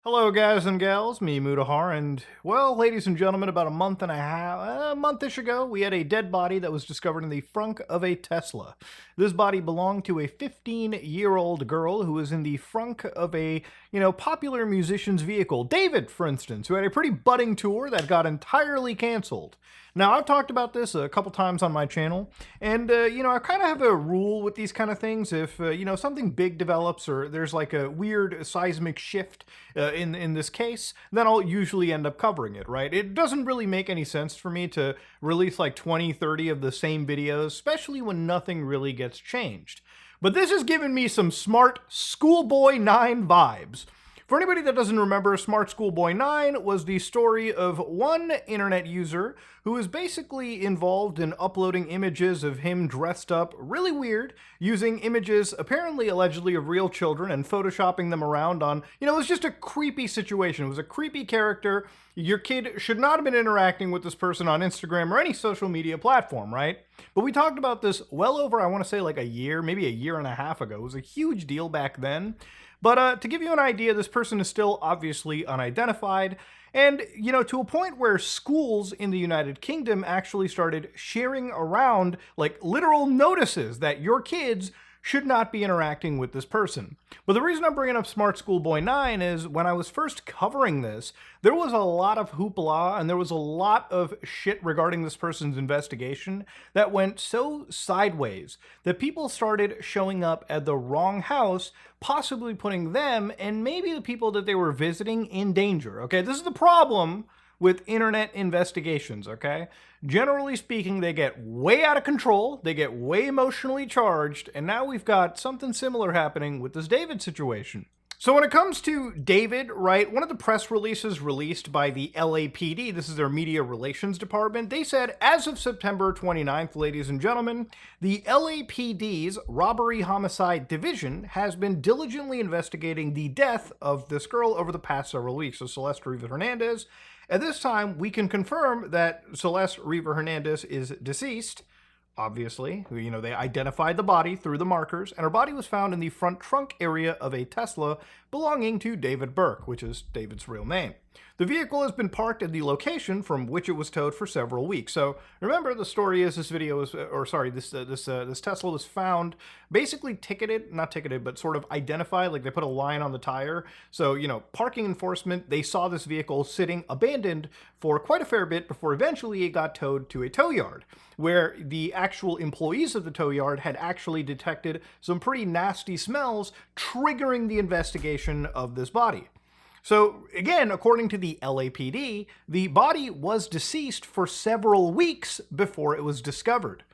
Hello, guys and gals, me Mutahar, and well, ladies and gentlemen, about a monthish ago, we had a dead body that was discovered in the frunk of a Tesla. This body belonged to a 15-year-old girl who was in the frunk of a, popular musician's vehicle. David, for instance, who had a pretty budding tour that got entirely canceled. Now, I've talked about this a couple times on my channel, and, I kind of have a rule with these kind of things. If, something big develops or there's like a weird seismic shift in this case, then I'll usually end up covering it, right? It doesn't really make any sense for me to release like 20, 30 of the same videos, especially when nothing really gets changed. But this has given me some Smart Schoolboy 9 vibes. For anybody that doesn't remember, Smart Schoolboy 9 was the story of one internet user who was basically involved in uploading images of him dressed up really weird, using images apparently allegedly of real children and photoshopping them around on, it was just a creepy situation. It was a creepy character. Your kid should not have been interacting with this person on Instagram or any social media platform, right? But we talked about this well over, I want to say like a year, maybe a year and a half ago. It was a huge deal back then. But to give you an idea, this person is still obviously unidentified. And, to a point where schools in the United Kingdom actually started sharing around like literal notices that your kids should not be interacting with this person. But the reason I'm bringing up Smart Schoolboy 9 is when I was first covering this, there was a lot of hoopla and there was a lot of shit regarding this person's investigation that went so sideways that people started showing up at the wrong house, possibly putting them and maybe the people that they were visiting in danger. Okay, this is the problem with internet investigations, okay? Generally speaking, they get way out of control, they get way emotionally charged, and now we've got something similar happening with this David situation. So when it comes to David, right, one of the press releases released by the LAPD, this is their media relations department, they said, as of September 29th, ladies and gentlemen, the LAPD's Robbery Homicide Division has been diligently investigating the death of this girl over the past several weeks. So Celeste Riva Hernandez. At this time, we can confirm that Celeste Riva Hernandez is deceased. Obviously, they identified the body through the markers, and her body was found in the front trunk area of a Tesla belonging to David Burke, which is David's real name. The vehicle has been parked at the location from which it was towed for several weeks. So remember, the story is this Tesla was found basically not ticketed, but sort of identified, like they put a line on the tire. So, parking enforcement, they saw this vehicle sitting abandoned for quite a fair bit before eventually it got towed to a tow yard, where the actual employees of the tow yard had actually detected some pretty nasty smells, triggering the investigation of this body. So again, according to the LAPD, the body was deceased for several weeks before it was discovered.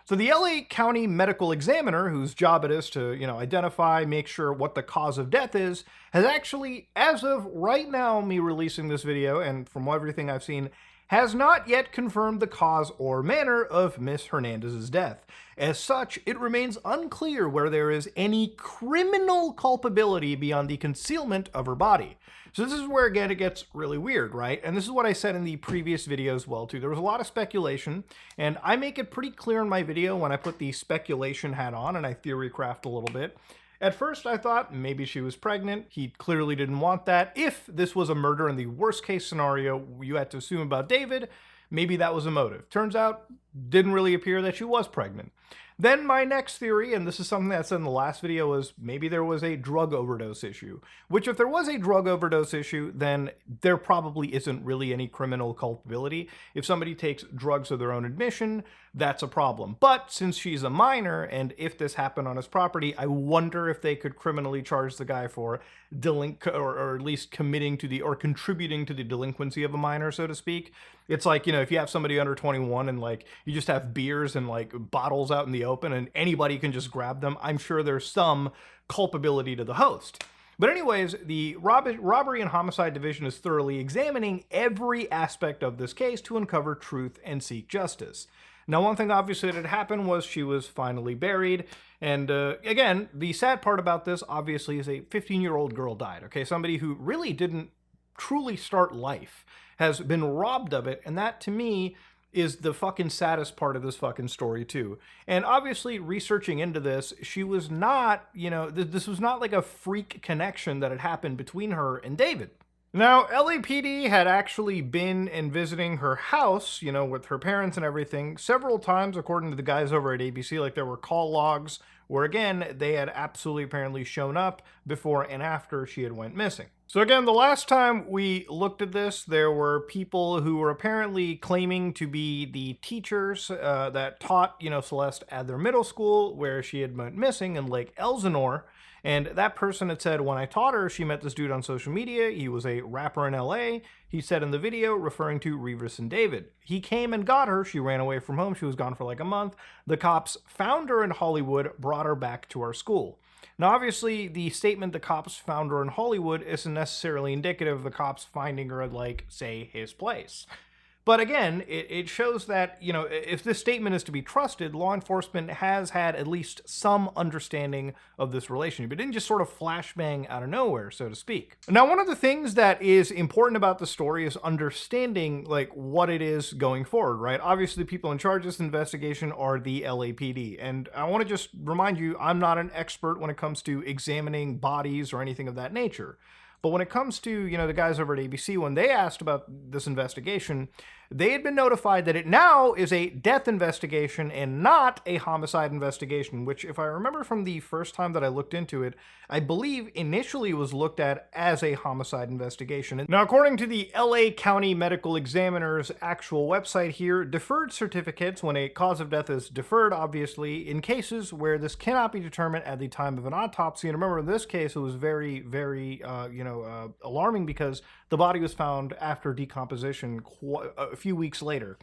So the LA County Medical Examiner, whose job it is to, identify, make sure what the cause of death is, has actually, as of right now, me releasing this video, and from everything I've seen, has not yet confirmed the cause or manner of Miss Hernandez's death. As such, it remains unclear where there is any criminal culpability beyond the concealment of her body. So this is where, again, it gets really weird, right? And this is what I said in the previous video as well, too. There was a lot of speculation, and I make it pretty clear in my video when I put the speculation hat on and I theory craft a little bit. At first, I thought maybe she was pregnant. He clearly didn't want that. If this was a murder in the worst case scenario you had to assume about David, maybe that was a motive. Turns out, didn't really appear that she was pregnant. Then my next theory, and this is something that I said in the last video, was maybe there was a drug overdose issue. Which, if there was a drug overdose issue, then there probably isn't really any criminal culpability. If somebody takes drugs of their own admission, that's a problem. But since she's a minor, and if this happened on his property, I wonder if they could criminally charge the guy for or at least committing to or contributing to the delinquency of a minor, so to speak. It's like, if you have somebody under 21 and like you just have beers and like bottles out in the open and anybody can just grab them, I'm sure there's some culpability to the host. But anyways, the Robbery and Homicide Division is thoroughly examining every aspect of this case to uncover truth and seek justice. Now, one thing obviously that had happened was she was finally buried. And again, the sad part about this obviously is a 15-year-old girl died, okay? Somebody who really didn't truly start life has been robbed of it. And that, to me, is the fucking saddest part of this fucking story too. And obviously researching into this, she was not, this was not like a freak connection that had happened between her and David. Now, LAPD had actually been and visiting her house, with her parents and everything, several times, according to the guys over at ABC. Like, there were call logs where, again, they had absolutely apparently shown up before and after she had went missing. So again, the last time we looked at this, there were people who were apparently claiming to be the teachers that taught, Celeste at their middle school where she had went missing in Lake Elsinore. And that person had said, when I taught her, she met this dude on social media. He was a rapper in LA. He said in the video, referring to Revis and David. He came and got her. She ran away from home. She was gone for like a month. The cops found her in Hollywood, brought her back to our school. Now, obviously, the statement the cops found her in Hollywood isn't necessarily indicative of the cops finding her at, like, say, his place. But again, it shows that, if this statement is to be trusted, law enforcement has had at least some understanding of this relationship. It didn't just sort of flashbang out of nowhere, so to speak. Now, one of the things that is important about the story is understanding, like, what it is going forward, right? Obviously, the people in charge of this investigation are the LAPD. And I want to just remind you, I'm not an expert when it comes to examining bodies or anything of that nature. But when it comes to, the guys over at ABC, when they asked about this investigation, they had been notified that it now is a death investigation and not a homicide investigation, which, if I remember from the first time that I looked into it, I believe initially was looked at as a homicide investigation. Now, according to the LA County Medical Examiner's actual website here, deferred certificates, when a cause of death is deferred, obviously, in cases where this cannot be determined at the time of an autopsy. And remember, in this case, it was very, very, alarming because the body was found after decomposition a few weeks later.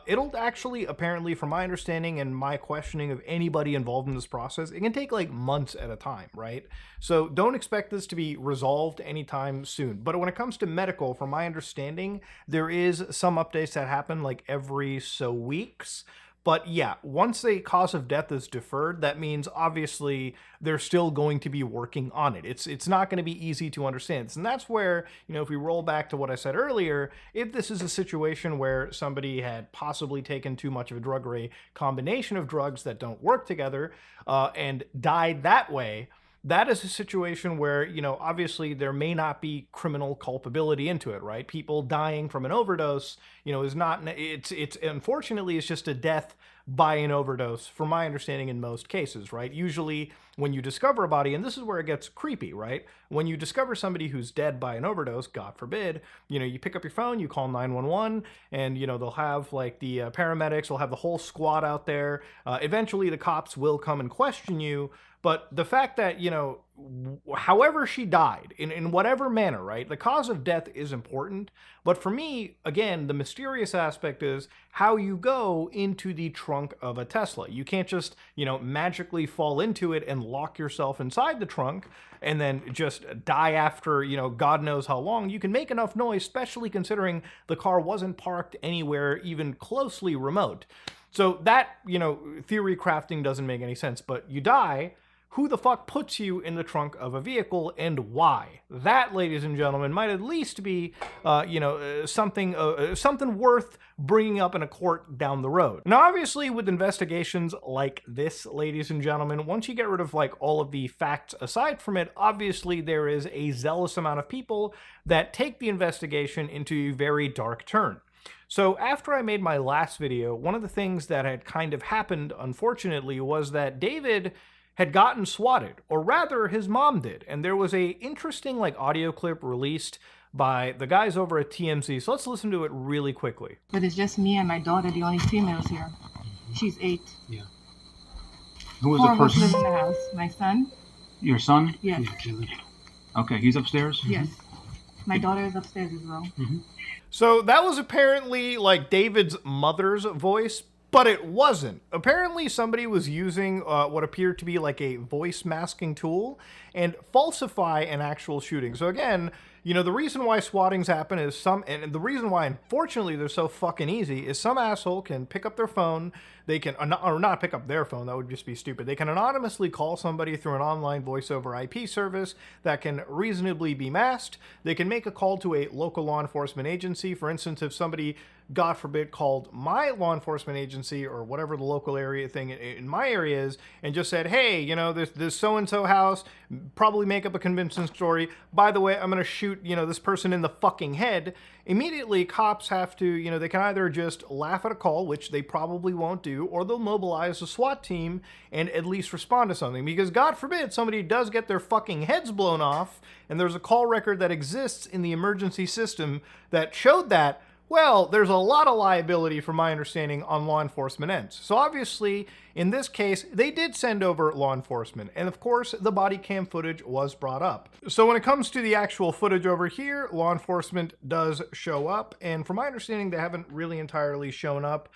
It'll actually, apparently, from my understanding and my questioning of anybody involved in this process, it can take like months at a time, right? So don't expect this to be resolved anytime soon. But when it comes to medical, from my understanding, there is some updates that happen like every so weeks. But yeah, once a cause of death is deferred, that means obviously they're still going to be working on it. It's not going to be easy to understand. And that's where, if we roll back to what I said earlier, if this is a situation where somebody had possibly taken too much of a drug or a combination of drugs that don't work together and died that way, that is a situation where, obviously there may not be criminal culpability into it, right? People dying from an overdose, is not, it's unfortunately, it's just a death by an overdose, from my understanding in most cases, right? Usually when you discover a body, and this is where it gets creepy, right? When you discover somebody who's dead by an overdose, God forbid, you pick up your phone, you call 911, and, they'll have like the paramedics, they'll have the whole squad out there. Eventually the cops will come and question you. But the fact that, however she died, in whatever manner, right, the cause of death is important. But for me, again, the mysterious aspect is how you go into the trunk of a Tesla. You can't just, magically fall into it and lock yourself inside the trunk and then just die after, God knows how long. You can make enough noise, especially considering the car wasn't parked anywhere even closely remote. So that, theory crafting doesn't make any sense. But you die. Who the fuck puts you in the trunk of a vehicle and why? That, ladies and gentlemen, might at least be, something worth bringing up in a court down the road. Now, obviously, with investigations like this, ladies and gentlemen, once you get rid of like all of the facts aside from it, obviously there is a zealous amount of people that take the investigation into a very dark turn. So after I made my last video, one of the things that had kind of happened, unfortunately, was that David had gotten swatted, or rather his mom did. And there was a interesting like audio clip released by the guys over at TMZ. So let's listen to it really quickly. But it's just me and my daughter, the only females here. She's 8. Yeah. Who was Four the person? of us live in the house. My son. Your son? Yes. Okay, he's upstairs? Yes. My daughter is upstairs as well. Mm-hmm. So that was apparently like David's mother's voice, but it wasn't. Apparently somebody was using what appeared to be like a voice masking tool and falsify an actual shooting. So again, the reason why swatings happen is and the reason why, unfortunately, they're so fucking easy is some asshole can pick up their phone, they can, or not pick up their phone, that would just be stupid. They can anonymously call somebody through an online voice over IP service that can reasonably be masked. They can make a call to a local law enforcement agency. For instance, if somebody God forbid, called my law enforcement agency or whatever the local area thing in my area is and just said, hey, you know, this so-and-so house, probably make up a convincing story. By the way, I'm going to shoot, you know, this person in the fucking head. Immediately, cops have to, you know, they can either just laugh at a call, which they probably won't do, or they'll mobilize a SWAT team and at least respond to something. Because God forbid somebody does get their fucking heads blown off, and there's a call record that exists in the emergency system that showed that, well, there's a lot of liability, from my understanding, on law enforcement ends. So obviously, in this case, they did send over law enforcement. And of course, the body cam footage was brought up. So when it comes to the actual footage over here, law enforcement does show up. And from my understanding, they haven't really entirely shown up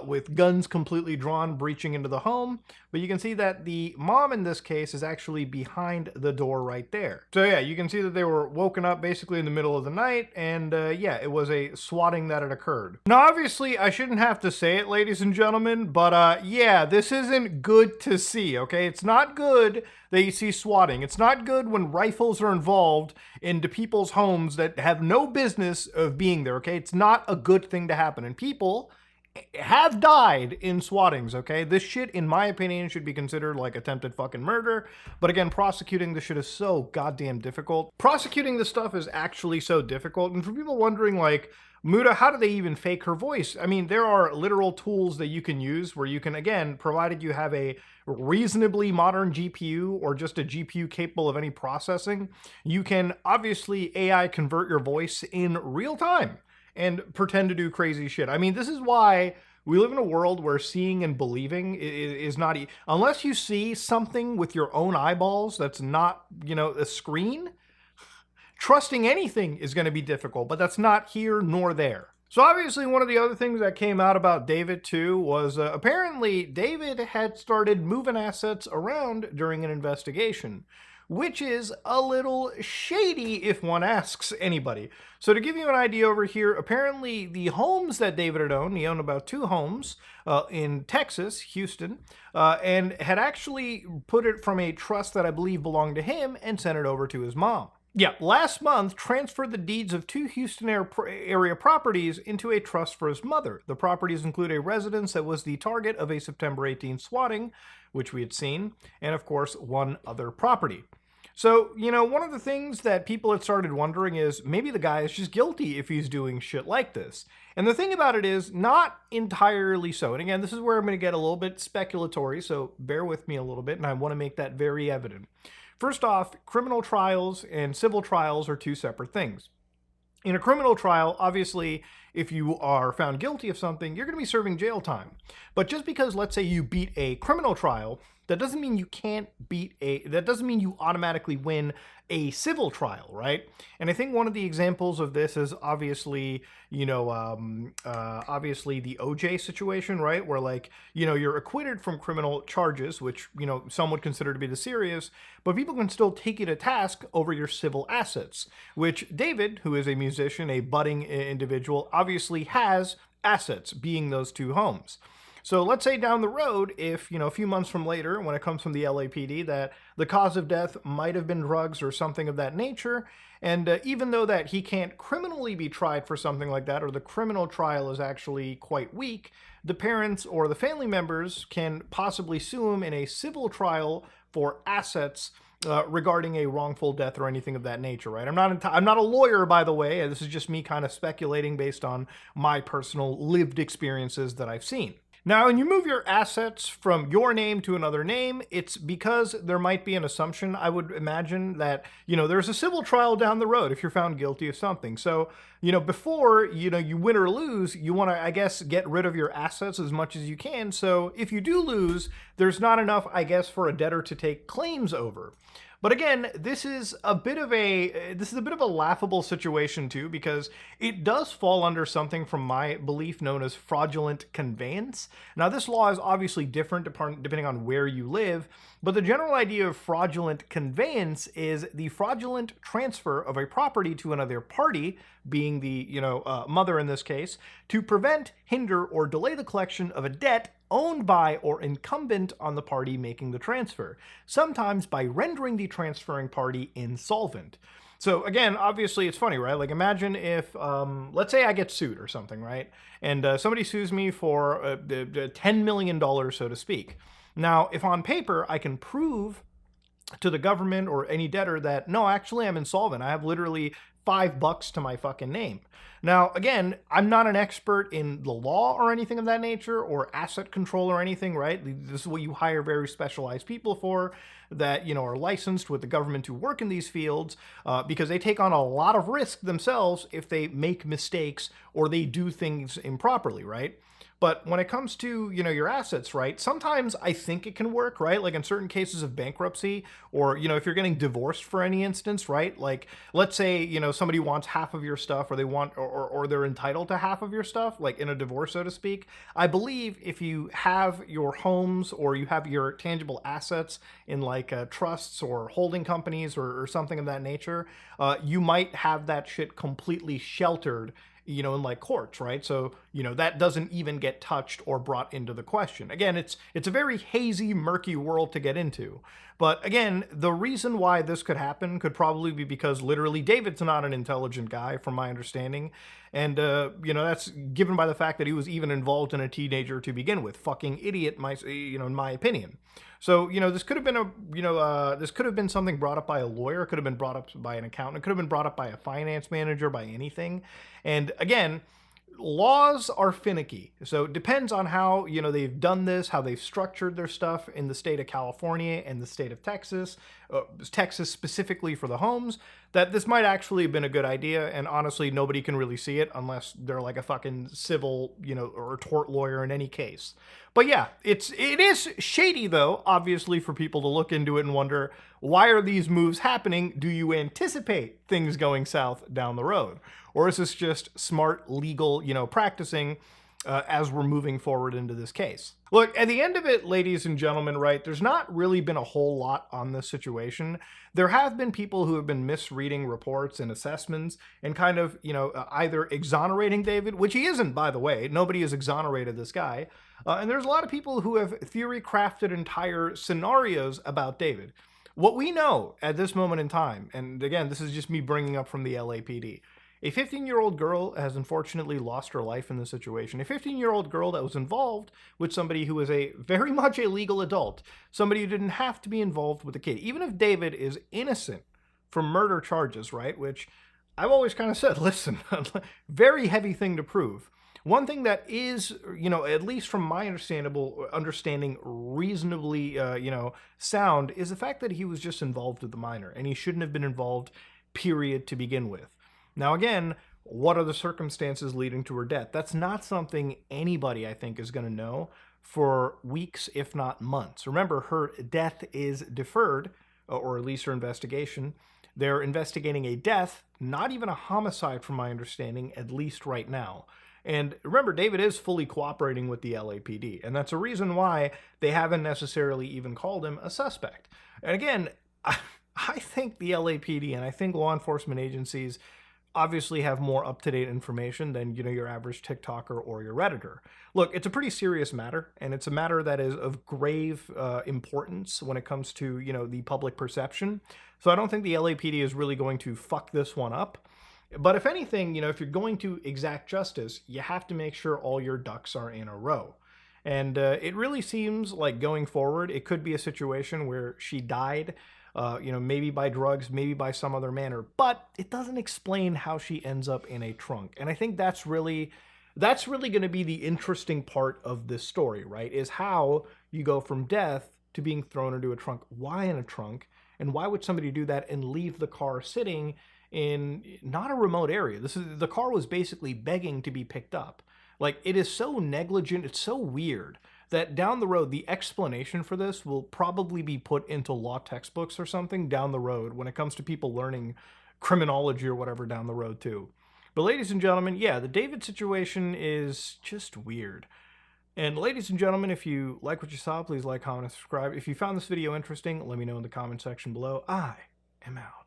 with guns completely drawn, breaching into the home. But you can see that the mom in this case is actually behind the door right there. So yeah, you can see that they were woken up basically in the middle of the night. And yeah, it was a swatting that had occurred. Now, obviously, I shouldn't have to say it, ladies and gentlemen, but yeah, this isn't good to see, okay? It's not good that you see swatting. It's not good when rifles are involved into people's homes that have no business of being there, okay? It's not a good thing to happen. And people have died in swattings, okay? This shit, in my opinion, should be considered like attempted fucking murder. But again, prosecuting this shit is so goddamn difficult. Prosecuting this stuff is actually so difficult. And for people wondering, like, Muda, how do they even fake her voice? I mean, there are literal tools that you can use where you can, again, provided you have a reasonably modern GPU or just a GPU capable of any processing, you can obviously AI convert your voice in real time and pretend to do crazy shit. I mean, this is why we live in a world where seeing and believing is not... Unless you see something with your own eyeballs that's not, you know, a screen, trusting anything is going to be difficult, but that's not here nor there. So obviously one of the other things that came out about David too was apparently David had started moving assets around during an investigation, which is a little shady if one asks anybody. So to give you an idea over here, apparently the homes that David had owned, he owned about 2 homes in Texas, Houston, and had actually put it from a trust that I believe belonged to him and sent it over to his mom. Yeah, last month transferred the deeds of 2 Houston area properties into a trust for his mother. The properties include a residence that was the target of a September 18th swatting, which we had seen, and of course, one other property. So, you know, one of the things that people had started wondering is maybe the guy is just guilty if he's doing shit like this. And the thing about it is not entirely so. And again, this is where I'm going to get a little bit speculatory, so bear with me a little bit, and I want to make that very evident. First off, criminal trials and civil trials are 2 separate things. In a criminal trial, obviously, if you are found guilty of something, you're going to be serving jail time. But just because, let's say, you beat a criminal trial, that doesn't mean you can't that doesn't mean you automatically win a civil trial, right? And I think one of the examples of this is obviously, you know, obviously the OJ situation, right? Where, like, you know, you're acquitted from criminal charges, which, you know, some would consider to be the serious, but people can still take you to task over your civil assets, which David, who is a musician, a budding individual, obviously has assets, being those 2 homes. So let's say down the road, if, you know, a few months from later, when it comes from the LAPD, that the cause of death might have been drugs or something of that nature, and even though that he can't criminally be tried for something like that, or the criminal trial is actually quite weak, the parents or the family members can possibly sue him in a civil trial for assets regarding a wrongful death or anything of that nature, right? I'm not a lawyer, by the way. This is just me kind of speculating based on my personal lived experiences that I've seen. Now, when you move your assets from your name to another name, it's because there might be an assumption, I would imagine, that, you know, there's a civil trial down the road if you're found guilty of something. So, you know, before, you know, you win or lose, you want to, I guess, get rid of your assets as much as you can. So if you do lose, there's not enough, I guess, for a debtor to take claims over. But again, this is a bit of a laughable situation too, because it does fall under something from my belief known as fraudulent conveyance. Now, this law is obviously different depending on where you live, but the general idea of fraudulent conveyance is the fraudulent transfer of a property to another party, being the, you know, mother in this case, to prevent, hinder, or delay the collection of a debt owned by or incumbent on the party making the transfer, sometimes by rendering the transferring party insolvent. So again, obviously it's funny, right? Like imagine if, let's say I get sued or something, right? And somebody sues me for $10 million, so to speak. Now, if on paper I can prove to the government or any debtor that no, actually I'm insolvent. I have literally $5 to my fucking name. Now, again, I'm not an expert in the law or anything of that nature or asset control or anything, right? This is what you hire very specialized people for that, you know, are licensed with the government to work in these fields because they take on a lot of risk themselves if they make mistakes or they do things improperly, right? But when it comes to, you know, your assets, right, sometimes I think it can work, right? Like in certain cases of bankruptcy or, you know, if you're getting divorced for any instance, right? Like let's say, you know, somebody wants half of your stuff or they want or they're entitled to half of your stuff, like in a divorce, so to speak. I believe if you have your homes or you have your tangible assets in like trusts or holding companies or something of that nature, you might have that shit completely sheltered, you know, in like courts, right? So, you know, that doesn't even get touched or brought into the question. Again, it's a very hazy, murky world to get into. But again, the reason why this could happen could probably be because literally David's not an intelligent guy, from my understanding. And, you know, that's given by the fact that he was even involved in a teenager to begin with. Fucking idiot, you know, in my opinion. So, you know, this could have been this could have been something brought up by a lawyer, it could have been brought up by an accountant, it could have been brought up by a finance manager, by anything. And again, laws are finicky. So it depends on how, you know, they've done this, how they've structured their stuff in the state of California and the state of Texas, Texas specifically for the homes, that this might actually have been a good idea. And honestly, nobody can really see it unless they're like a fucking civil, you know, or tort lawyer in any case. But yeah, it is shady though, obviously, for people to look into it and wonder, why are these moves happening? Do you anticipate things going south down the road? Or is this just smart legal, you know, practicing as we're moving forward into this case? Look, at the end of it, ladies and gentlemen, right, there's not really been a whole lot on this situation. There have been people who have been misreading reports and assessments and kind of, you know, either exonerating David, which he isn't, by the way. Nobody has exonerated this guy. And there's a lot of people who have theory crafted entire scenarios about David. What we know at this moment in time, and again, this is just me bringing up from the LAPD, a 15-year-old girl has unfortunately lost her life in this situation. A 15-year-old girl that was involved with somebody who is a very much a legal adult, somebody who didn't have to be involved with the kid. Even if David is innocent from murder charges, right, which I've always kind of said, listen, very heavy thing to prove. One thing that is, you know, at least from my understanding, reasonably, you know, sound, is the fact that he was just involved with the minor, and he shouldn't have been involved, period, to begin with. Now, again, what are the circumstances leading to her death? That's not something anybody, I think, is going to know for weeks, if not months. Remember, her death is deferred, or at least her investigation. They're investigating a death, not even a homicide, from my understanding, at least right now. And remember, David is fully cooperating with the LAPD, and that's a reason why they haven't necessarily even called him a suspect. And again, I think the LAPD and I think law enforcement agencies obviously have more up-to-date information than, you know, your average TikToker or your Redditor. Look, it's a pretty serious matter, and it's a matter that is of grave importance when it comes to, you know, the public perception. So I don't think the LAPD is really going to fuck this one up. But if anything, you know, if you're going to exact justice, you have to make sure all your ducks are in a row. And it really seems like going forward, it could be a situation where she died, you know, maybe by drugs, maybe by some other manner, but it doesn't explain how she ends up in a trunk. And I think that's really going to be the interesting part of this story, right? Is how you go from death to being thrown into a trunk. Why in a trunk? And why would somebody do that and leave the car sitting in not a remote area? The car was basically begging to be picked up. Like, it is so negligent, it's so weird that down the road, the explanation for this will probably be put into law textbooks or something down the road when it comes to people learning criminology or whatever down the road too. But ladies and gentlemen, yeah, the David situation is just weird. And ladies and gentlemen, if you like what you saw, please like, comment, and subscribe. If you found this video interesting, let me know in the comment section below. I am out.